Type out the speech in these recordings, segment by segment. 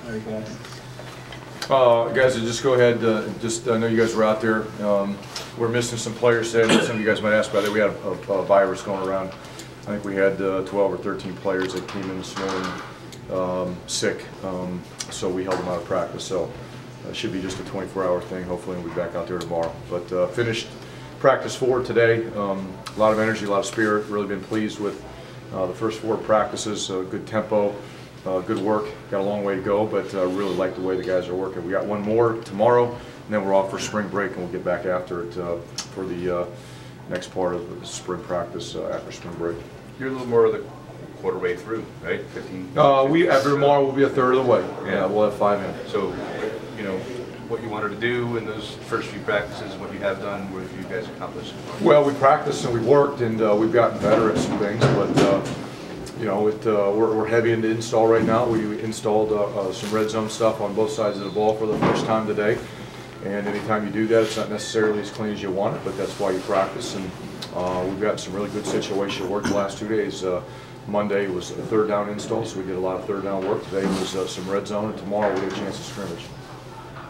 Very good. Guys, just go ahead. I know you guys were out there. We're missing some players today. Some of you guys might ask about it. We had a virus going around. I think we had 12 or 13 players that came in this morning sick, so we held them out of practice. So it should be just a 24-hour thing. Hopefully we'll be back out there tomorrow. But finished practice 4 today. A lot of energy, a lot of spirit. Really been pleased with the first 4 practices. Good tempo. Good work. Got a long way to go, but really like the way the guys are working. We got one more tomorrow, and then we're off for spring break, and we'll get back after it for the next part of the spring practice after spring break. You're a little more of the quarter way through, right? 15. After tomorrow, we'll be a third of the way. Yeah, we'll have 5 in. So, you know, what you wanted to do in those first few practices, what you have done, what have you guys accomplished? Well, we practiced and we worked, and we've gotten better at some things, but. You know, we're heavy into install right now. We installed some red zone stuff on both sides of the ball for the first time today. And anytime you do that, it's not necessarily as clean as you want it, but that's why you practice. And we've got some really good situation work the last 2 days. Monday was a third down install, so we did a lot of third down work. Today was some red zone, and tomorrow we get a chance to scrimmage.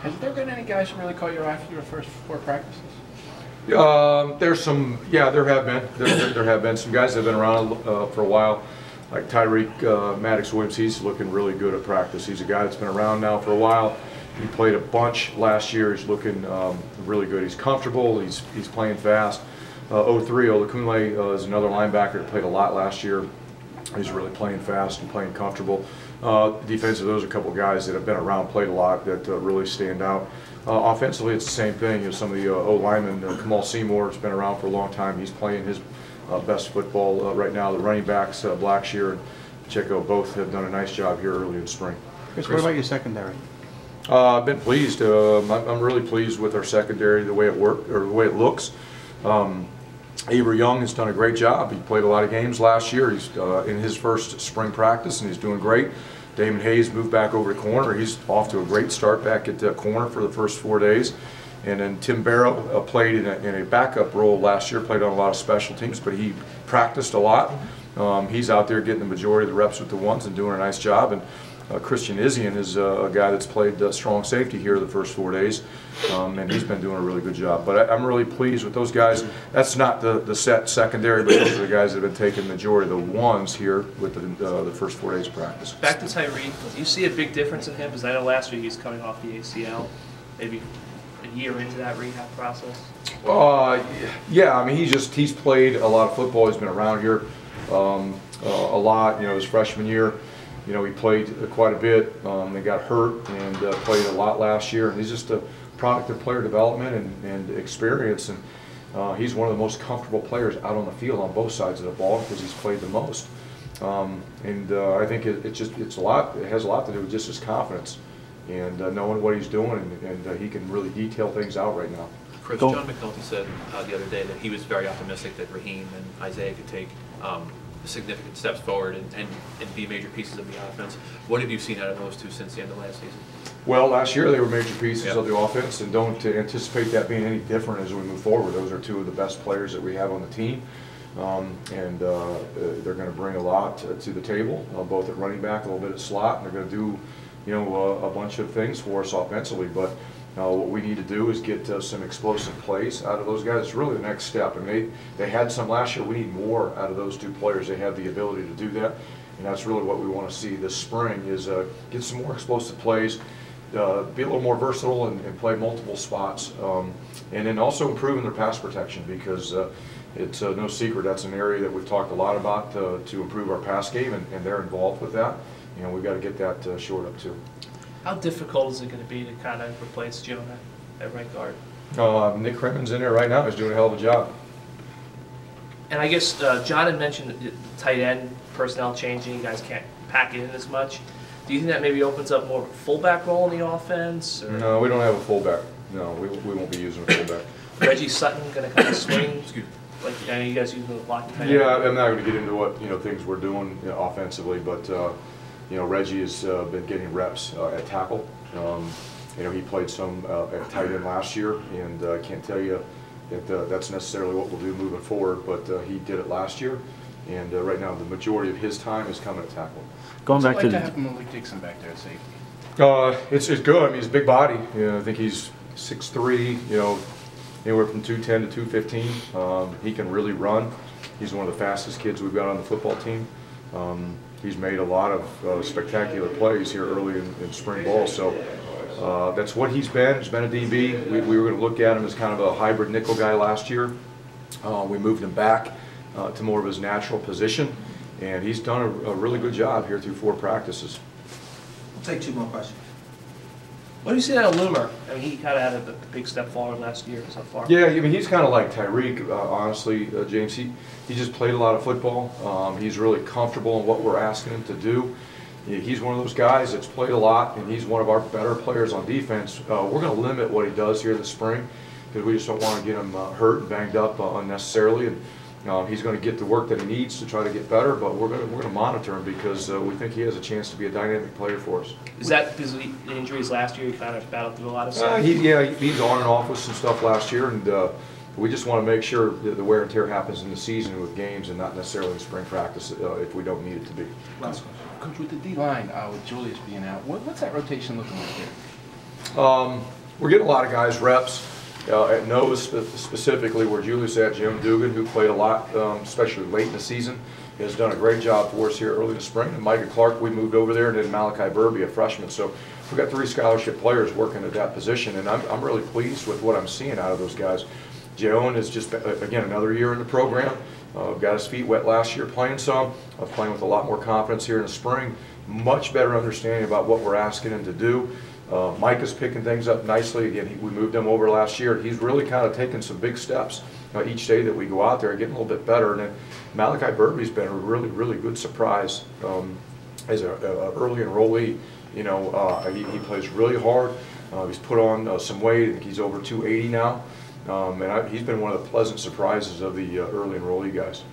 Has there been any guys who really caught your eye for your first 4 practices? There's some, yeah, there have been. There have been some guys that have been around for a while. Like Tyreek Maddox-Williams, he's looking really good at practice. He's a guy that's been around now for a while. He played a bunch last year. He's looking really good. He's comfortable. He's playing fast. 03 Olakunle is another linebacker that played a lot last year. He's really playing fast and playing comfortable. Defensive, those are a couple guys that have been around, played a lot, that really stand out. Offensively, it's the same thing. You know, some of the O-linemen, Kamal Seymour has been around for a long time. He's playing his best football right now. The running backs, Blackshear and Pacheco, both have done a nice job here early in spring. Chris, what about your secondary? I've been pleased. I'm really pleased with our secondary, the way it worked or the way it looks. Avery Young has done a great job. He played a lot of games last year. He's in his first spring practice, and he's doing great. Damon Hayes moved back over to corner. He's off to a great start back at corner for the first 4 days. And then Tim Barrow played in a backup role last year, played on a lot of special teams, but he practiced a lot. He's out there getting the majority of the reps with the ones and doing a nice job. And Christian Isian is a guy that's played strong safety here the first 4 days, and he's been doing a really good job. But I'm really pleased with those guys. That's not the set secondary, but those are the guys that have been taking the majority of the ones here with the first 4 days of practice. Back to Tyreek, do you see a big difference in him? Because I know last week he's coming off the ACL, maybe a year into that rehab process? Yeah, I mean he's played a lot of football. He's been around here a lot. You know, his freshman year, you know, he played quite a bit. He got hurt and played a lot last year. And he's just a product of player development and experience. And he's one of the most comfortable players out on the field on both sides of the ball because he's played the most. I think it has a lot to do with just his confidence and knowing what he's doing, and he can really detail things out right now. Chris, John McNulty said the other day that he was very optimistic that Raheem and Isaiah could take significant steps forward and be major pieces of the offense. What have you seen out of those two since the end of last season? Well, last year they were major pieces of the offense, and don't anticipate that being any different as we move forward. Those are 2 of the best players that we have on the team, and they're going to bring a lot to the table, both at running back, a little bit at slot, and they're going to do, you know, a bunch of things for us offensively. But what we need to do is get some explosive plays out of those guys. It's really the next step. I mean, they had some last year. We need more out of those 2 players. They have the ability to do that, and that's really what we want to see this spring is get some more explosive plays, be a little more versatile and play multiple spots, and then also improving their pass protection because it's no secret that's an area that we've talked a lot about to improve our pass game, and they're involved with that. You know, we've got to get that shored up too. How difficult is it going to be to kind of replace Jonah at right guard? Nick Crimmins in there right now. He's doing a hell of a job. And I guess John had mentioned the tight end personnel changing. You guys can't pack it in as much. Do you think that maybe opens up more of a fullback role in the offense? Or? No, we don't have a fullback. No, we won't be using a fullback. Reggie Sutton going to kind of swing? Like I know you guys using the blocking tight end. Yeah, I'm not going to get into what things we're doing offensively, but Reggie has been getting reps at tackle. He played some at tight end last year, and I can't tell you that that's necessarily what we'll do moving forward, but he did it last year, and right now the majority of his time is coming at tackle. Going back to the have Malik Dixon back there at safety. It's good. I mean, he's a big body. You know, I think he's 6'3", you know, anywhere from 210 to 215. He can really run. He's one of the fastest kids we've got on the football team. He's made a lot of spectacular plays here early in spring ball. So that's what he's been. He's been a DB. We were going to look at him as kind of a hybrid nickel guy last year. We moved him back to more of his natural position, and he's done a really good job here through 4 practices. We'll take 2 more questions. What do you see out of Loomer? I mean, he kind of had a big step forward last year so far. Yeah, I mean, he's kind of like Tyreek, honestly, James. He just played a lot of football. He's really comfortable in what we're asking him to do. He's one of those guys that's played a lot, and he's one of our better players on defense. We're going to limit what he does here this spring because we just don't want to get him hurt and banged up unnecessarily. And he's going to get the work that he needs to try to get better, but we're going to monitor him because we think he has a chance to be a dynamic player for us. Is that because of the injuries last year? He kind of battled through a lot of stuff. He's on and off with some stuff last year, and we just want to make sure that the wear and tear happens in the season with games and not necessarily in spring practice if we don't need it to be. Last question. Coach, with the D-line, with Julius being out, what's that rotation looking like here? We're getting a lot of guys reps. At nose specifically, where Julius at, Jim Dugan, who played a lot, especially late in the season, has done a great job for us here early in the spring. And Micah Clark, we moved over there, and then Malachi Burby, a freshman. So we've got 3 scholarship players working at that position, and I'm really pleased with what I'm seeing out of those guys. Jayon is just, again, another year in the program. Got his feet wet last year playing some, playing with a lot more confidence here in the spring. Much better understanding about what we're asking him to do. Micah's picking things up nicely. Again, we moved him over last year. He's really kind of taken some big steps each day that we go out there, getting a little bit better. And then Malachi Burby's been a really, really good surprise as an early enrollee. You know, he plays really hard. He's put on some weight. I think he's over 280 now. And he's been one of the pleasant surprises of the early enrollee guys.